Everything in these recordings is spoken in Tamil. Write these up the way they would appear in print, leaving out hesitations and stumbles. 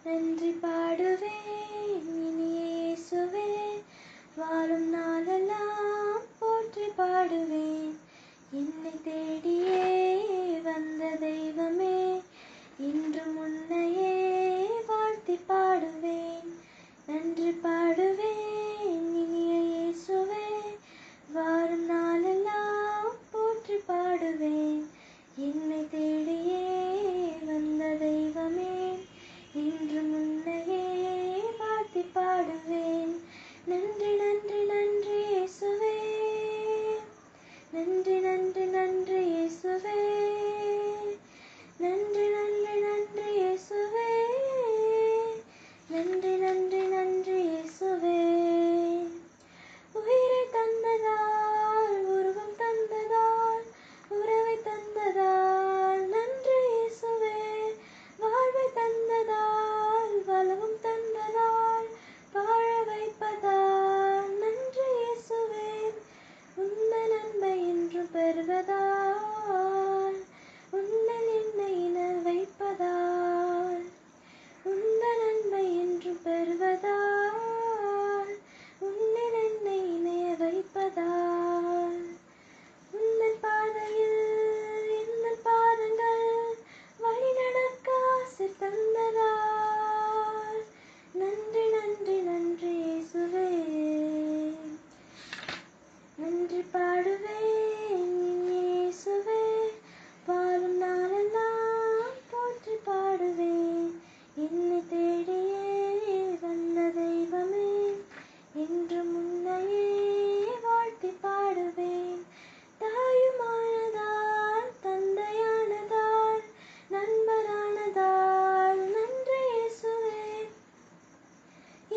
நன்றி பாடுவேன் இனிய இயேசுவே, வாழும் நாளெல்லாம் போற்றி பாடுவேன். என்னை தேடியே வந்த தெய்வமே, இன்று முன்னையே வாழ்த்தி பாடுவேன். நன்றி பாடுவேன் இனிய இயேசுவே, வாழும் நாளெல்லாம் போற்றி பாடுவேன். என்னை தேடியே வந்த தெய்வமே, இன்று முன்னையே வாழ்த்தி பாடுவேன். நன்றி நன்றி நன்றி இயேசுவே, நன்றி நன்றி நன்றி இயேசுவே, நன்றி நன்றி நன்றி இயேசுவே, நன்றி நன்றி நன்றி இயேசுவே. உயிரை தந்ததால், உருவம் தந்ததால், உறவை தந்ததால் நன்றி இயேசுவே. வாழ்வை தந்ததால், வளமும் தந்ததால், வாழ வைப்பதால் நன்றி இயேசுவே. உந்தன் அன்பை என்று பெறுவதால், உந்தன் என்னை இன வைப்பதால், உந்தன் அன்பை என்று பெறுவதால், உந்தன் என்னை இணைய வைப்பதால், உந்தன் பாதையில் எந்தன் பாதங்கள் வழி நடக்க ஆசை தந்ததால் நன்றி நன்றி நன்றி இயேசுவே. நன்றி பாடுவேன் இயேசுவே, வாழும் நாளெல்லாம் போற்றி பாடுவேன். என்னை தேடியே வந்த தெய்வமே, இன்று முன்னையே வாழ்த்தி பாடுவேன். தாயுமானதால், தந்தையானதால், நண்பரானதால் நன்றி இயேசுவே.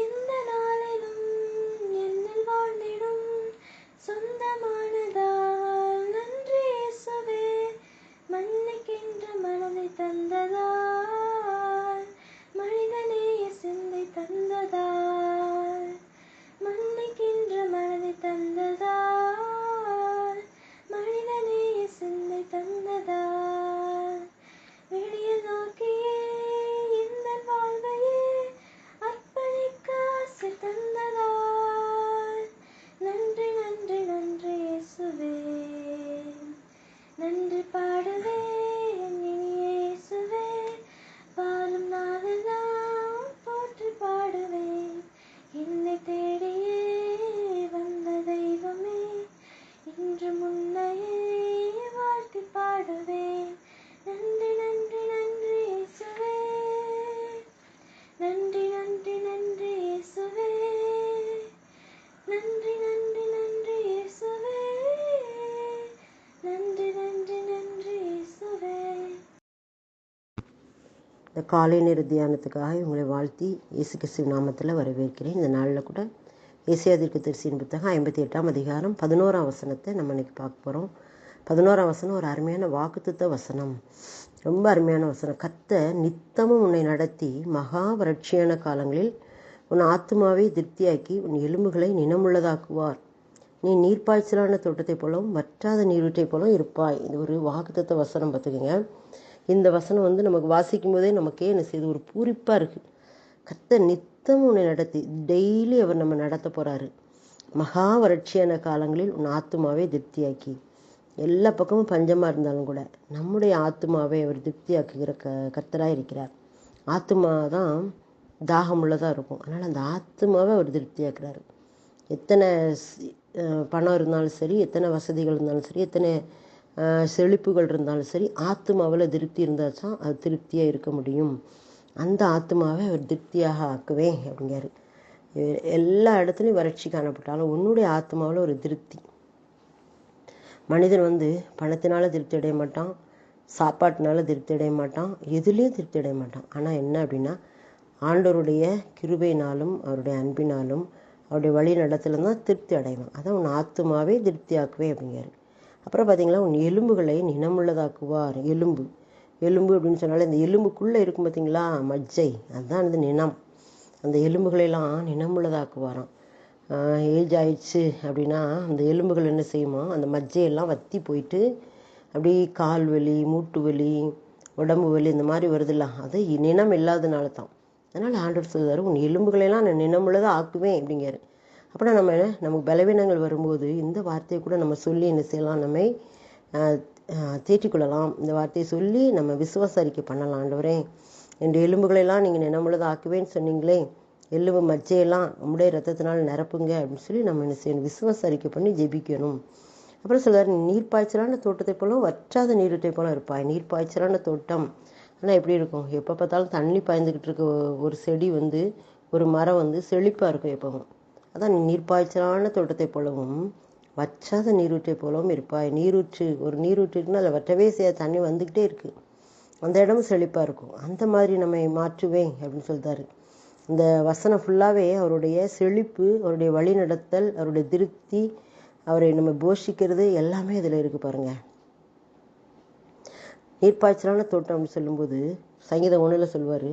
எந்த நாளிலும் என்னில் வாழ்ந்திடும் சொந்தமானதால் நன்றி இயேசுவே. மன்னிக்கின்ற மனதை தந்ததால், மனிதநேய சிந்தை தந்ததால், மன்னிக்கின்ற மனதை தந்ததால், மனிதநேய சிந்தை தந்ததால், வெளிய நோக்கியே இந்த வாழ்வையே அர்ப்பணிக்க ஆசை தந்ததால் நன்றி நன்றி நன்றி இயேசுவே. நன்றி பாடுவேன் இனிய இயேசுவே, வாழும் நாளெல்லாம் போற்றி பாடுவேன். என்னை தேடியே வந்த தெய்வமே, இன்று முன்னையே வாழ்த்தி பாடுவேன். நன்றி நன்றி நன்றி இயேசுவே, நன்றி நன்றி நன்றி இயேசுவே, நன்றி நன்றி நன்றி இயேசுவே, நன்றி நன்றி நன்றி இயேசுவே. இந்த காலை நேர தியானத்துக்காக உங்களை வாழ்த்தி இயேசு கிறிஸ்துவின் நாமத்தில் வரவேற்கிறேன். இந்த நாளில் கூட ஏசாயா தீர்க்கதரிசியின் புத்தகம் 58ஆம் அதிகாரம் 11ஆம் வசனத்தை நம்ம இன்னைக்கு பார்க்க போகிறோம். 11ஆம் வசனம் ஒரு அருமையான வாக்குத்தத்த வசனம், ரொம்ப அருமையான வசனம். கர்த்தர் நித்தமும் உன்னை நடத்தி மகா வறட்சியான காலங்களில் உன் ஆத்துமாவை திருப்தியாக்கி உன் எலும்புகளை நினமுள்ளதாக்குவார். நீ நீர்ப்பாய்ச்சலான தோட்டத்தை போலவும் வற்றாத நீரூற்றை போலவும் இருப்பாய். இது ஒரு வாக்குத்தத்த வசனம். பார்த்துக்கோங்க, இந்த வசனம் நமக்கு வாசிக்கும் போதே நமக்கே என்ன செய்யுது, ஒரு பூரிப்பாக இருக்குது. கர்த்தர் நித்தமும் உன்னை நடத்தி, டெய்லி அவர் நம்ம நடத்த போகிறாரு. மகா வறட்சியான காலங்களில் உன் ஆத்துமாவை திருப்தியாக்கி, எல்லா பக்கமும் பஞ்சமாக இருந்தாலும் கூட நம்முடைய ஆத்துமாவை அவர் திருப்தியாக்குகிற கர்த்தராக இருக்கிறார். ஆத்துமா தான் தாகமுள்ளதாக இருக்கும், அதனால் அந்த ஆத்துமாவை அவர் திருப்தியாக்குறாரு. எத்தனை பணம் இருந்தாலும் சரி, எத்தனை வசதிகள் இருந்தாலும் சரி, எத்தனை செழிப்புகள் இருந்தாலும் சரி, ஆத்துமாவில் திருப்தி இருந்தால் தான் அது திருப்தியாக இருக்க முடியும். அந்த ஆத்துமாவை அவர் திருப்தியாக ஆக்குவேன் அப்படிங்காரு. எல்லா இடத்துலையும் வறட்சி காணப்பட்டாலும் உன்னுடைய ஆத்மாவில் ஒரு திருப்தி. மனிதன் பணத்தினால திருப்தி அடைய மாட்டான், சாப்பாட்டினால திருப்தி அடைய மாட்டான், எதுலேயும் திருப்தி அடைய மாட்டான். ஆனால் என்ன அப்படின்னா, ஆண்டவருடைய கிருபையினாலும் அவருடைய அன்பினாலும் அவருடைய வழி நடத்தலும் தான் திருப்தி அடைவான். அதான் உன் ஆத்துமாவே திருப்தியாக்குவே அப்படிங்காரு. அப்புறம் பார்த்தீங்களா, உன் எலும்புகளை நினமுள்ளதாக்குவார். எலும்பு அப்படின்னு சொன்னாலே இந்த எலும்புக்குள்ளே இருக்கும் பார்த்தீங்களா, மஜ்ஜை, அதுதான் நினம். அந்த எலும்புகளெல்லாம் நினமுள்ளதாக்குவாராம். ஏஜ் ஆயிடுச்சு அப்படின்னா அந்த எலும்புகள் என்ன செய்யுமா, அந்த மஜ்ஜையெல்லாம் வற்றி போயிட்டு அப்படி கால் வலி, மூட்டு வலி, உடம்பு வலி இந்த மாதிரி வருதுல்ல, அது நினம் இல்லாதனால தான். அதனால் ஆண்டவர் சொல்கிறார், உன் எலும்புகளெல்லாம் நான் நினமுள்ளதாக ஆக்குவேன் அப்படிங்கிறாரு. அப்படின்னா நமக்கு பலவீனங்கள் வரும்போது இந்த வார்த்தையை கூட நம்ம சொல்லி என்ன செய்யலாம், நம்மை தேற்றிக்கொள்ளலாம். இந்த வார்த்தையை சொல்லி நம்ம விசுவாச அறிக்கை பண்ணலாம். ஆண்டவரே, என் எலும்புகளெல்லாம் நீங்கள் நினமுள்ளதாக ஆக்குவேன்னு சொன்னீங்களே, எலும்பு மச்சையெல்லாம் உம்முடைய ரத்தத்தினால் நிரப்புங்க அப்படின்னு சொல்லி நம்ம என்ன செய்யணும், விசுவாச அறிக்கை பண்ணி ஜெபிக்கணும். அப்புறம் சொல்கிறார், நீர் பாய்ச்சலான தோட்டத்தை போலும் வற்றாத நீரூற்றை போலும் இருப்பாய். நீர் பாய்ச்சலான தோட்டம் ஆனால் எப்படி இருக்கும், எப்போ பார்த்தாலும் தண்ணி பாய்ந்துக்கிட்டு இருக்க ஒரு செடி ஒரு மரம் செழிப்பாக இருக்கும் எப்பவும். அதான் நீர் பாய்ச்சலான தோட்டத்தை போலவும் வற்றாத நீரூற்றை போலவும் இருப்பாய். ஒரு நீரூற்று இருக்குன்னா அதில் வற்றவே செய்ய தண்ணி வந்துக்கிட்டே இருக்குது, அந்த இடமும் செழிப்பாக இருக்கும். அந்த மாதிரி நம்மை மாற்றுவேன் அப்படின்னு சொல்கிறாரு. இந்த வசனம் ஃபுல்லாகவே அவருடைய செழிப்பு, அவருடைய வழி நடத்தல், அவருடைய திருப்தி, அவரை நம்ம போஷிக்கிறது எல்லாமே இதில் இருக்குது பாருங்கள். நீர்ப்பாய்ச்சலான தோட்டம் அப்படின்னு சொல்லும்போது சங்கீதம் 1 சொல்வார்,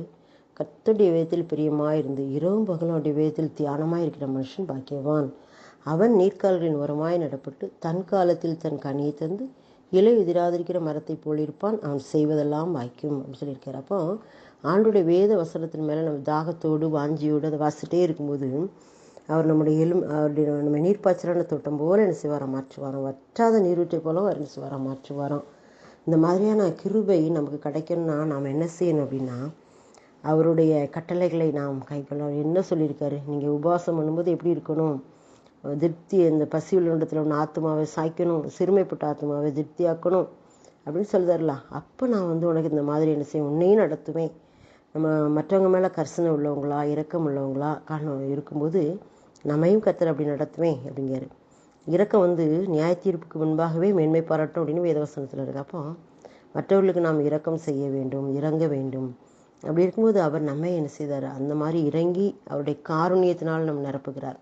கர்த்தருடைய வேதத்தில் பிரியமாக இருந்து இரவும் பகலும் அவருடைய வேதத்தில் தியானமாக இருக்கிற மனுஷன் பாக்கியவான். அவன் நீர்க்கால்களின் உரமாய் நடப்பட்டு தன் காலத்தில் தன் கனியை தந்து இலை எதிராதிருக்கிற மரத்தை போல் இருப்பான். அவன் செய்வதெல்லாம் வாய்க்கும் அப்படின்னு சொல்லியிருக்காரு. அப்போ ஆண்டுடைய வேத வசனத்தின் மேலே நம்ம தாகத்தோடு வாஞ்சியோடு அதை வாசிட்டே இருக்கும்போது அவர் அவருடைய நம்ம நீர்ப்பாய்ச்சலான தோட்டம் போல என்ன செய்வாராம், மாற்றுவாராம். வற்றாத நீரூற்றை போல அவர் என்ன செய்வாராம், மாற்றுவாராம். இந்த மாதிரியான கிருபை நமக்கு கிடைக்கணும்னா நாம் என்ன செய்யணும் அப்படின்னா, அவருடைய கட்டளைகளை நாம் கைக்கொள்ளணும். என்ன சொல்லியிருக்காரு, நீங்கள் உபவாசம் பண்ணும்போது எப்படி இருக்கணும், திருப்தி, இந்த பசி உள்ளிடத்தில் ஒன்று ஆத்மாவை சாய்க்கணும், சிறுமைப்பட்ட ஆத்மாவை திருப்தியாக்கணும் அப்படின்னு சொல்லுதாருல. அப்போ நான் உனக்கு இந்த மாதிரி என்ன செய்வேன், உன்னையும் நடத்துவேன். நம்ம மற்றவங்க மேலே கரிசனை உள்ளவங்களா, இரக்கம் உள்ளவங்களா காரணம் இருக்கும்போது நம்மையும் கர்த்தர் அப்படி நடத்துவேன் அப்படிங்கிறாரு. இரக்கம் நியாய தீர்ப்புக்கு முன்பாகவே மேன்மை பாராட்டும் அப்படின்னு வேதவசனத்தில் இருக்கு. அப்போ மற்றவர்களுக்கு நாம் இரக்கம் செய்ய வேண்டும், இறங்க வேண்டும். அப்படி இருக்கும்போது அவர் நம்மை என்ன செய்தார், அந்த மாதிரி இறங்கி அவருடைய காருண்யத்தினால் நம்ம நிரப்புகிறார்.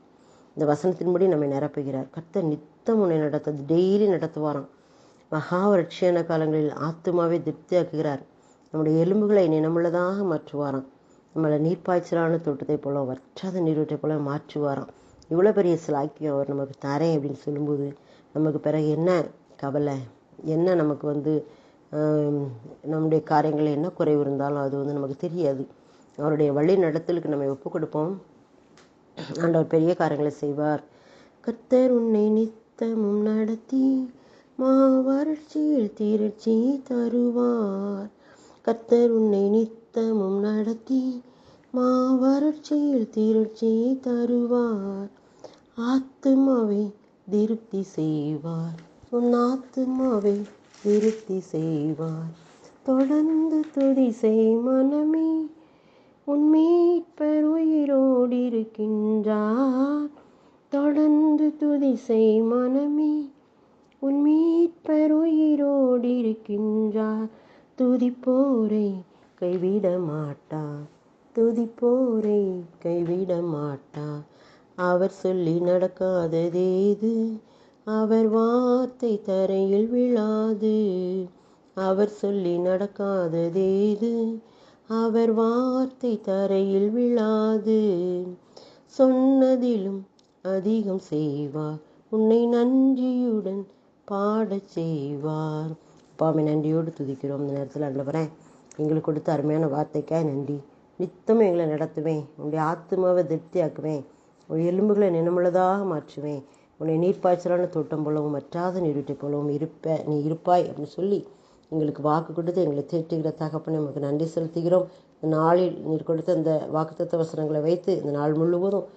இந்த வசனத்தின்படி நம்மை நிரப்புகிறார். கர்த்தர் நித்தம் உன்னை டெய்லி நடத்துவாராம். மகாவரட்சியான காலங்களில் ஆத்துமாவை திருப்தியாக்குகிறார். நம்முடைய எலும்புகளை நினமுள்ளதாக மாற்றுவாராம். நம்மளை நீர்ப்பாய்ச்சலான தோட்டத்தை போல வற்றாத நீரூற்றை போல மாற்றுவாராம். இவ்வளோ பெரிய சிலாக்கியம் அவர் நமக்கு தரேன் அப்படின்னு சொல்லும்போது நமக்கு பிறகு என்ன கவலை, என்ன நமக்கு நம்முடைய காரியங்களில் என்ன குறைவு இருந்தாலும் அது நமக்கு தெரியாது. அவருடைய வழி நடத்தலுக்கு நம்ம ஒப்பு கொடுப்போம். ஆண்டவர் பெரிய காரியங்களை செய்வார். கர்த்தர் உன்னை நித்தமும் நடத்தி வறட்சியில் தீரட்சி தருவார். கர்த்தர் உன்னை நித்தமும் நடத்தி வறட்சியில் தீரட்சி தருவார். ஆத்துமாவை திருப்தி செய்வார், உன் ஆத்துமாவை திருப்தி செய்வார். தொடர்ந்து துதி செய் மனமே, உன் மீட்பர் உயிரோடு இருக்கின்றார். தொடர்ந்து துதி செய் மனமே, உன் மீட்பர் உயிரோடு இருக்கின்றார். துதிப்போரை கைவிட மாட்டார், துதிப்போரை கைவிட மாட்டார். அவர் சொல்லி நடக்காததேது, அவர் வார்த்தை தரையில் விழாது. அவர் சொல்லி நடக்காததேது, அவர் வார்த்தை தரையில் விழாது. சொன்னதிலும் அதிகம் செய்வார், உன்னை நன்றியுடன் பாடச் செய்வார். அப்பாவை நன்றியோடு துதிக்கிறோம். இந்த நேரத்தில் ஆண்டவரே, எங்களுக்கு கொடுத்த அருமையான வார்த்தைக்காய் நன்றி. நித்தமும் எங்களை நடத்துவேன், உன்னுடைய ஆத்மாவை திருப்தியாக்குவேன், உன் எலும்புகளை நினமுள்ளதாக மாற்றுவேன். உன்னை நீர்ப்பாய்ச்சலான தோட்டம் போலவும் வற்றாத நீரூற்றை போலவும் நீ இருப்பாய் அப்படின்னு சொல்லி எங்களுக்கு வாக்கு கொடுத்து எங்களை தேற்றுகிற தகப்பனை நமக்கு நன்றி செலுத்துகிறோம். இந்த நாளில் நீர் கொடுத்த இந்த வாக்குத்தத்த வசனங்களை வைத்து இந்த நாள் முழுவதும்